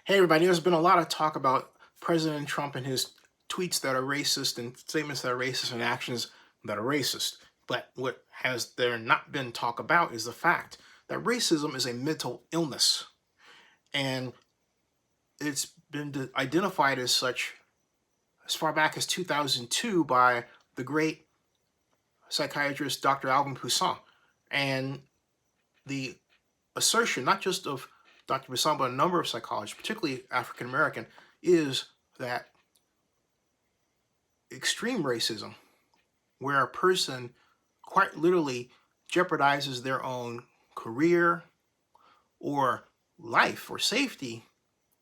Hey everybody, there's been a lot of talk about President Trump and his tweets that are racist and statements that are racist and actions that are racist. But what has there not been talk about is the fact that racism is a mental illness. And it's been identified as such as far back as 2002 by the great psychiatrist Dr. Alvin Poussin. And the assertion, not just of Dr. Poussin, but a number of psychologists, particularly African American, is that extreme racism, where a person quite literally jeopardizes their own career or life or safety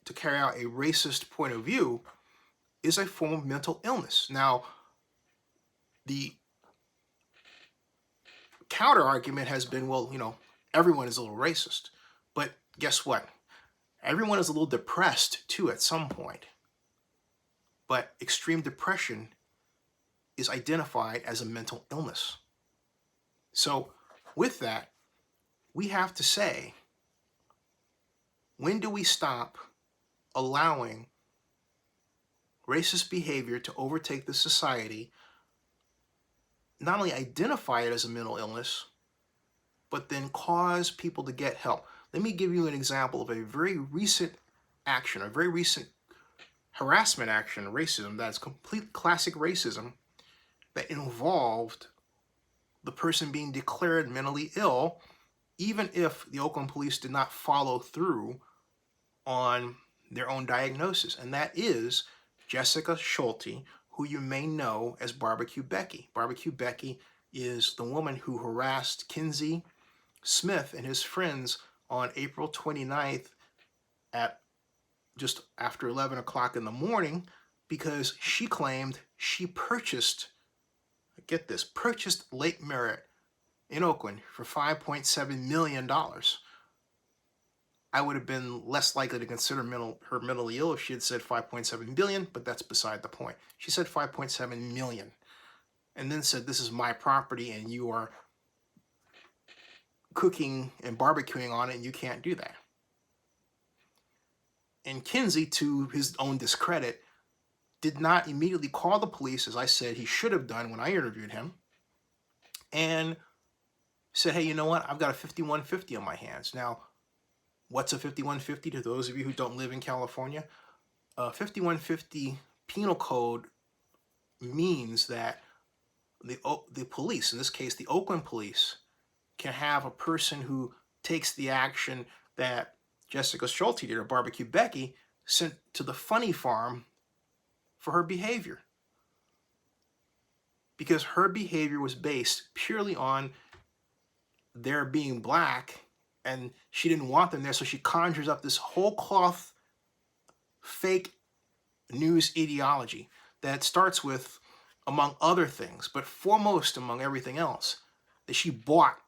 to carry out a racist point of view, is a form of mental illness. Now, the counter argument has been, well, everyone is a little racist. But guess what? Everyone is a little depressed too at some point. But extreme depression is identified as a mental illness. So with that, we have to say, when do we stop allowing racist behavior to overtake the society, not only identify it as a mental illness, but then cause people to get help? Let me give you an example of a very recent action, a very recent harassment action, racism, that is complete classic racism, that involved the person being declared mentally ill, even if the Oakland Police did not follow through on their own diagnosis. And that is Jessica Schulte, who you may know as BBQ Becky. BBQ Becky is the woman who harassed Kenzie Smith and his friends on April 29th at just after 11 o'clock in the morning, because she claimed she purchased, get this, purchased Lake Merritt in Oakland for $5.7 million. I would have been less likely to consider her mentally ill if she had said 5.7 billion, but that's beside the point. She said 5.7 million and then said, this is my property and you are cooking and barbecuing on it and you can't do that. And Kenzie, to his own discredit, did not immediately call the police, as I said he should have done when I interviewed him, and said, hey, you know what? I've got a 5150 on my hands. Now, what's a 5150 to those of you who don't live in California? A 5150 penal code means that the police, in this case the Oakland Police, can have a person who takes the action that Jessica Schulte did, or BBQ Becky, sent to the funny farm for her behavior. Because her behavior was based purely on their being black, and she didn't want them there, so she conjures up this whole cloth fake news ideology that starts with, among other things, but foremost among everything else, that she bought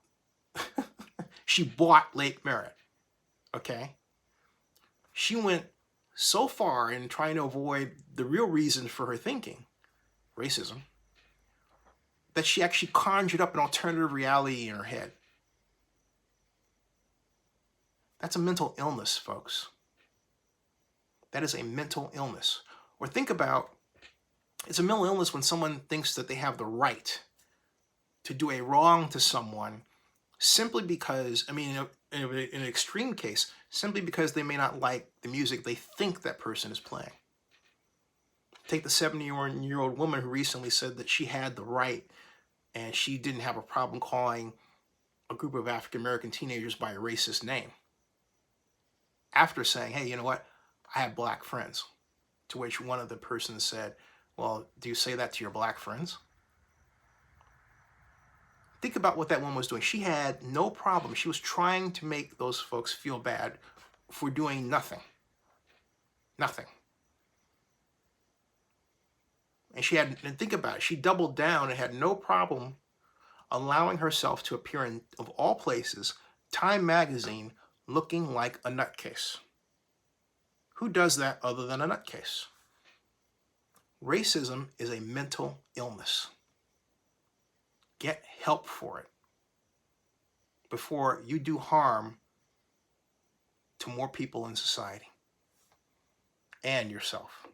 she bought Lake Merritt. Okay? She went so far in trying to avoid the real reason for her thinking, racism, that she actually conjured up an alternative reality in her head. That's a mental illness, folks. That is a mental illness. Or think about, it's a mental illness when someone thinks that they have the right to do a wrong to someone simply because, in an extreme case, simply because they may not like the music they think that person is playing. Take the 70-year-old woman who recently said that she had the right and she didn't have a problem calling a group of African-American teenagers by a racist name, after saying, hey, you know what, I have black friends. To which one of the persons said, well, do you say that to your black friends? Think about what that woman was doing. She had no problem. She was trying to make those folks feel bad for doing nothing. Nothing. And think about it, she doubled down and had no problem allowing herself to appear in, of all places, Time magazine, looking like a nutcase. Who does that other than a nutcase? Racism is a mental illness. Get help for it before you do harm to more people in society. and yourself.